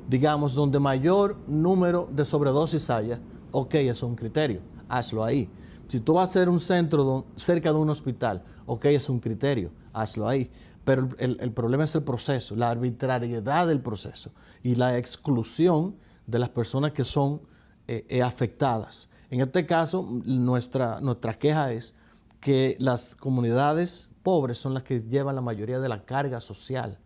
digamos, donde mayor número de sobredosis haya, ok, eso es un criterio, hazlo ahí. Si tú vas a hacer un centro cerca de un hospital, ok, es un criterio, hazlo ahí. Pero el problema es el proceso, la arbitrariedad del proceso y la exclusión de las personas que son afectadas. En este caso, nuestra queja es que las comunidades pobres son las que llevan la mayoría de la carga social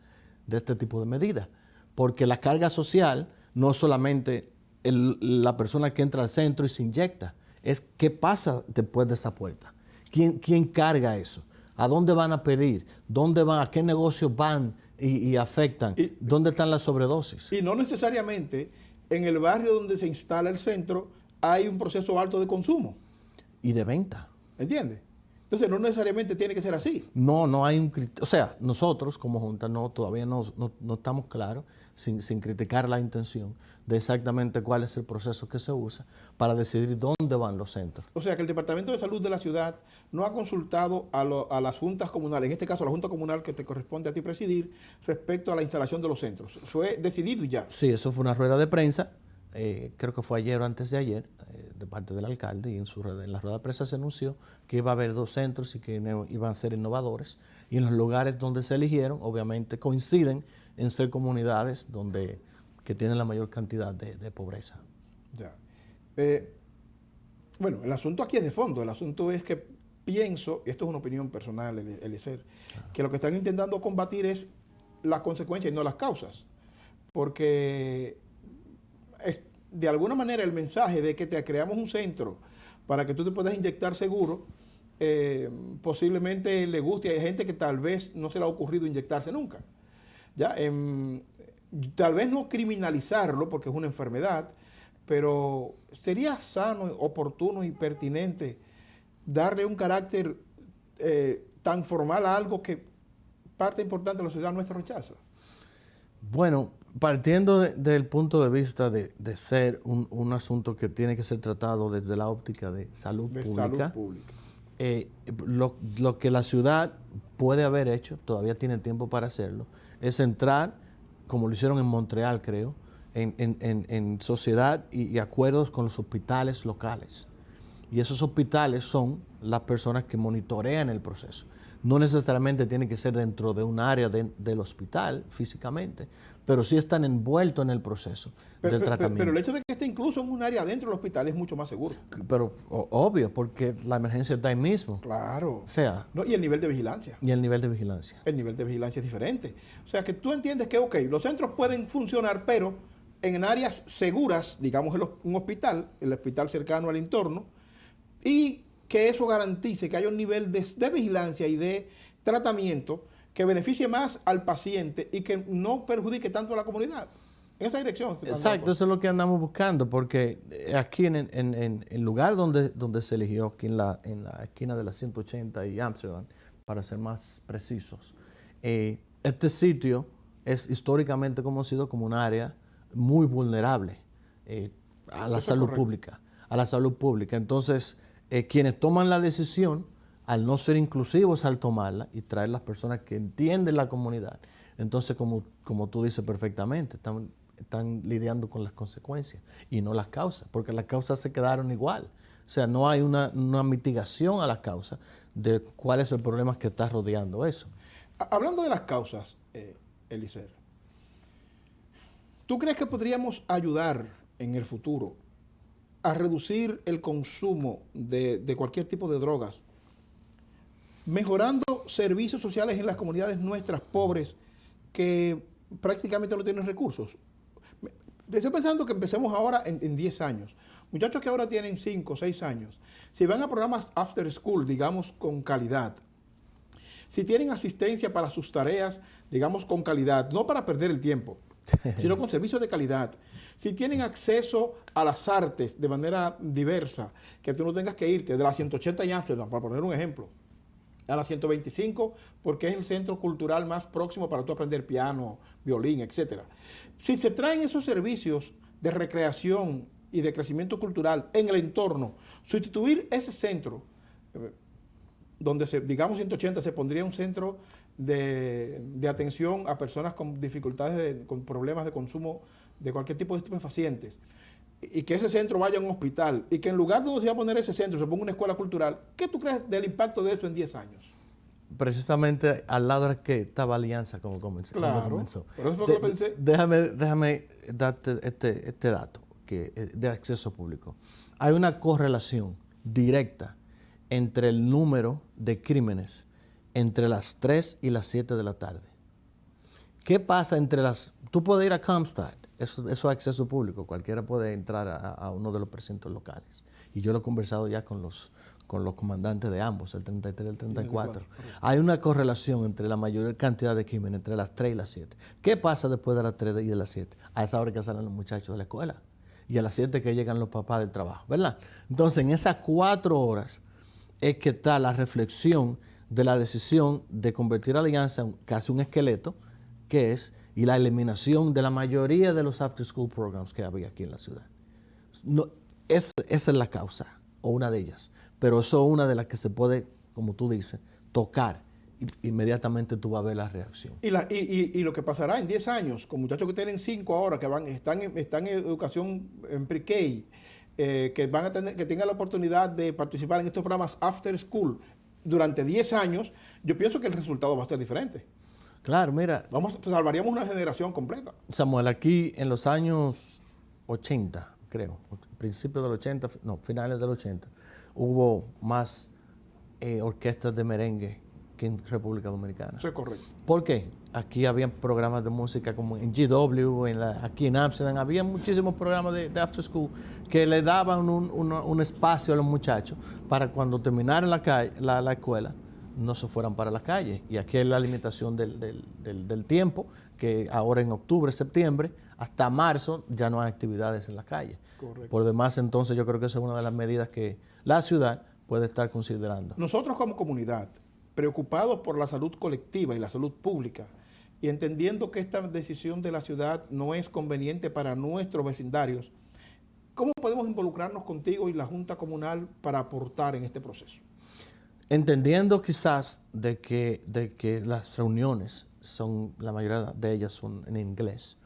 de este tipo de medidas. Porque la carga social no es solamente la persona que entra al centro y se inyecta, es qué pasa después de esa puerta. ¿Quién carga eso? ¿A dónde van a pedir? ¿Dónde van? ¿A qué negocios van y afectan? ¿Dónde están las sobredosis? Y no necesariamente en el barrio donde se instala el centro hay un proceso alto de consumo. Y de venta. ¿Entiendes? Entonces no necesariamente tiene que ser así. No hay un criterio. O sea, nosotros como Junta todavía no estamos claros, sin criticar la intención, de exactamente cuál es el proceso que se usa para decidir dónde van los centros. O sea que el Departamento de Salud de la ciudad no ha consultado a las juntas comunales, en este caso a la junta comunal que te corresponde a ti presidir, respecto a la instalación de los centros. Fue decidido ya. Sí, eso fue una rueda de prensa, creo que fue ayer o antes de ayer, de parte del alcalde, y en la rueda de prensa se anunció que iba a haber 2 centros y que iban a ser innovadores. Y en los lugares donde se eligieron, obviamente coinciden en ser comunidades que tienen la mayor cantidad de pobreza. Ya. Bueno, el asunto aquí es de fondo. El asunto es que pienso, y esto es una opinión personal, Eliezer, que lo que están intentando combatir es las consecuencias y no las causas. Porque de alguna manera el mensaje de que te creamos un centro para que tú te puedas inyectar seguro, posiblemente le guste. Hay gente que tal vez no se le ha ocurrido inyectarse nunca. ¿Ya? Tal vez no criminalizarlo porque es una enfermedad, pero sería sano, oportuno y pertinente darle un carácter tan formal a algo que parte importante de la sociedad nuestra rechaza. Bueno, partiendo del punto de vista de ser un asunto que tiene que ser tratado desde la óptica de salud pública, lo que la ciudad puede haber hecho, todavía tiene tiempo para hacerlo, es entrar, como lo hicieron en Montreal, creo, en sociedad y acuerdos con los hospitales locales. Y esos hospitales son las personas que monitorean el proceso. No necesariamente tiene que ser dentro de un área del hospital físicamente, pero sí están envueltos en el proceso del tratamiento. Pero el hecho de que esté incluso en un área dentro del hospital es mucho más seguro. Pero obvio, porque la emergencia está ahí mismo. Claro. O sea, no, y el nivel de vigilancia. Y el nivel de vigilancia. El nivel de vigilancia es diferente. O sea, que tú entiendes que, ok, los centros pueden funcionar, pero en áreas seguras, digamos un hospital, el hospital cercano al entorno, y que eso garantice que haya un nivel de vigilancia y de tratamiento que beneficie más al paciente y que no perjudique tanto a la comunidad. En esa dirección. Exacto, eso es lo que andamos buscando, porque aquí en el lugar donde se eligió, aquí en la esquina de la 180 y Amsterdam, para ser más precisos, este sitio es históricamente conocido como un área muy vulnerable a la salud pública. A la salud pública. Entonces, quienes toman la decisión, al no ser inclusivos al tomarla y traer las personas que entienden la comunidad, entonces, como tú dices perfectamente, están lidiando con las consecuencias y no las causas, porque las causas se quedaron igual. O sea, no hay una mitigación a las causas de cuál es el problema que está rodeando eso. Hablando de las causas, Eliezer, ¿tú crees que podríamos ayudar en el futuro a reducir el consumo de cualquier tipo de drogas, mejorando servicios sociales en las comunidades nuestras pobres que prácticamente no tienen recursos? Estoy pensando que empecemos ahora en 10 años. Muchachos que ahora tienen 5 o 6 años, si van a programas after school, digamos, con calidad, si tienen asistencia para sus tareas, digamos, con calidad, no para perder el tiempo, sino con servicios de calidad, si tienen acceso a las artes de manera diversa, que tú no tengas que irte de la 180 y Amsterdam, para poner un ejemplo, a la 125, porque es el centro cultural más próximo para tú aprender piano, violín, etc. Si se traen esos servicios de recreación y de crecimiento cultural en el entorno, sustituir ese centro, donde, digamos 180, se pondría un centro de atención a personas con dificultades, con problemas de consumo de cualquier tipo de estupefacientes, y que ese centro vaya a un hospital, y que en lugar de donde se va a poner ese centro se ponga una escuela cultural, ¿qué tú crees del impacto de eso en 10 años? Precisamente al lado de que estaba Alianza como comenzó. Claro, comenzó. por eso fue que lo pensé. Déjame darte este dato de acceso público. Hay una correlación directa entre el número de crímenes entre las 3 y las 7 de la tarde. ¿Qué pasa entre las... Tú puedes ir a Comstock, eso es acceso público, cualquiera puede entrar a uno de los precintos locales. Y yo lo he conversado ya con los comandantes de ambos, el 33 y el 34. Hay una correlación entre la mayor cantidad de crímenes entre las 3 y las 7. ¿Qué pasa después de las 3 y de las 7? A esa hora que salen los muchachos de la escuela. Y a las 7 que llegan los papás del trabajo, ¿verdad? Entonces, en esas 4 horas es que está la reflexión de la decisión de convertir a Alianza en casi un esqueleto, que es, y la eliminación de la mayoría de los after school programs que había aquí en la ciudad. No, esa es la causa, o una de ellas. Pero eso es una de las que se puede, como tú dices, tocar. Inmediatamente tú vas a ver la reacción. Y lo que pasará en 10 años, con muchachos que tienen 5 ahora, que están en educación en pre-K, que tengan la oportunidad de participar en estos programas after school durante 10 años, yo pienso que el resultado va a ser diferente. Claro, mira. Salvaríamos una generación completa. Samuel, aquí en los años 80, creo, principios del 80, no, finales del 80, hubo más orquestas de merengue que en República Dominicana. Eso es correcto. ¿Por qué? Aquí había programas de música como en GW, aquí en Amsterdam, había muchísimos programas de after school que le daban un espacio a los muchachos para cuando terminaran la escuela no se fueran para la calle. Y aquí hay la limitación del tiempo, que ahora en octubre, septiembre, hasta marzo ya no hay actividades en la calle. Correcto. Por demás, entonces yo creo que esa es una de las medidas que la ciudad puede estar considerando. Nosotros como comunidad, preocupados por la salud colectiva y la salud pública, y entendiendo que esta decisión de la ciudad no es conveniente para nuestros vecindarios, ¿cómo podemos involucrarnos contigo y la Junta Comunal para aportar en este proceso? Entendiendo quizás de que las reuniones la mayoría de ellas son en inglés,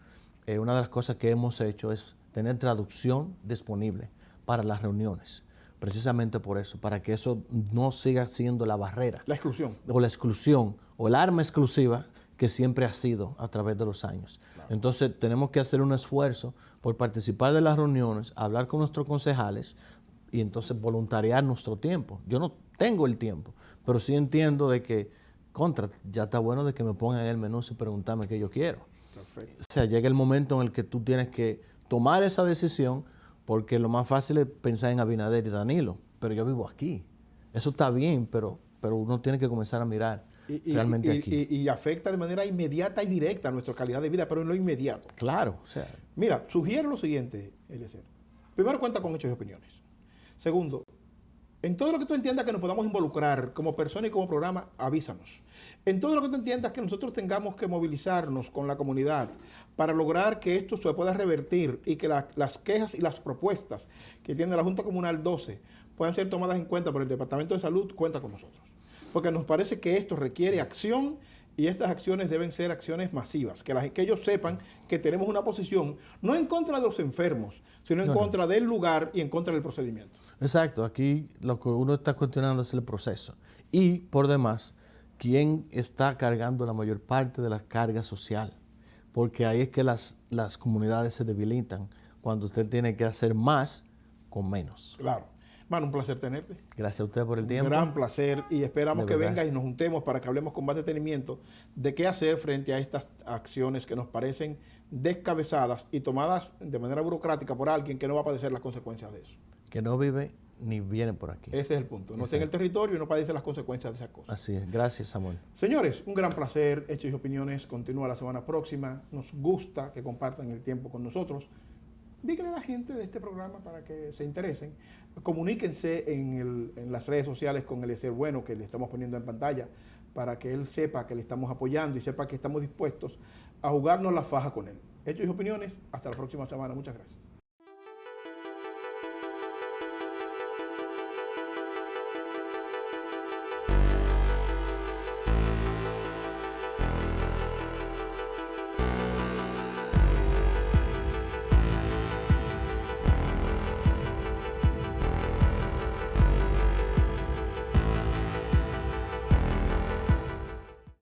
una de las cosas que hemos hecho es tener traducción disponible para las reuniones, precisamente por eso, para que eso no siga siendo la barrera. La exclusión. O la exclusión, o el arma exclusiva que siempre ha sido a través de los años. Claro. Entonces tenemos que hacer un esfuerzo por participar de las reuniones, hablar con nuestros concejales y entonces voluntariar nuestro tiempo. Yo no tengo el tiempo, pero sí entiendo de que, ya está bueno de que me pongan en el menú y preguntarme qué yo quiero. Perfecto. O sea, llega el momento en el que tú tienes que tomar esa decisión, porque lo más fácil es pensar en Abinader y Danilo, pero yo vivo aquí. Eso está bien, pero uno tiene que comenzar a mirar realmente aquí. Y afecta de manera inmediata y directa a nuestra calidad de vida, pero en lo inmediato. Claro, o sea. Mira, sugiero lo siguiente, Eliezer. Primero, cuenta con hechos y opiniones. Segundo, en todo lo que tú entiendas que nos podamos involucrar como persona y como programa, avísanos. En todo lo que tú entiendas que nosotros tengamos que movilizarnos con la comunidad para lograr que esto se pueda revertir y que las quejas y las propuestas que tiene la Junta Comunal 12 puedan ser tomadas en cuenta por el Departamento de Salud, cuenta con nosotros. Porque nos parece que esto requiere acción y estas acciones deben ser acciones masivas, que ellos sepan que tenemos una posición no en contra de los enfermos, sino en contra del lugar y en contra del procedimiento. Exacto, aquí lo que uno está cuestionando es el proceso. Y por demás, ¿quién está cargando la mayor parte de la carga social? Porque ahí es que las comunidades se debilitan, cuando usted tiene que hacer más con menos. Claro. Mano, un placer tenerte. Gracias a usted por el tiempo. Un gran placer y esperamos que vengas y nos juntemos para que hablemos con más detenimiento de qué hacer frente a estas acciones que nos parecen descabezadas y tomadas de manera burocrática por alguien que no va a padecer las consecuencias de eso. Que no vive ni viene por aquí. Ese es el punto. No está en el territorio y no padece las consecuencias de esas cosas. Así es. Gracias, Samuel. Señores, un gran placer. Hechos y Opiniones continúa la semana próxima. Nos gusta que compartan el tiempo con nosotros. Díganle a la gente de este programa para que se interesen. Comuníquense en las redes sociales con Eliezer Bueno, que le estamos poniendo en pantalla, para que él sepa que le estamos apoyando y sepa que estamos dispuestos a jugarnos la faja con él. Hechos y Opiniones, hasta la próxima semana. Muchas gracias.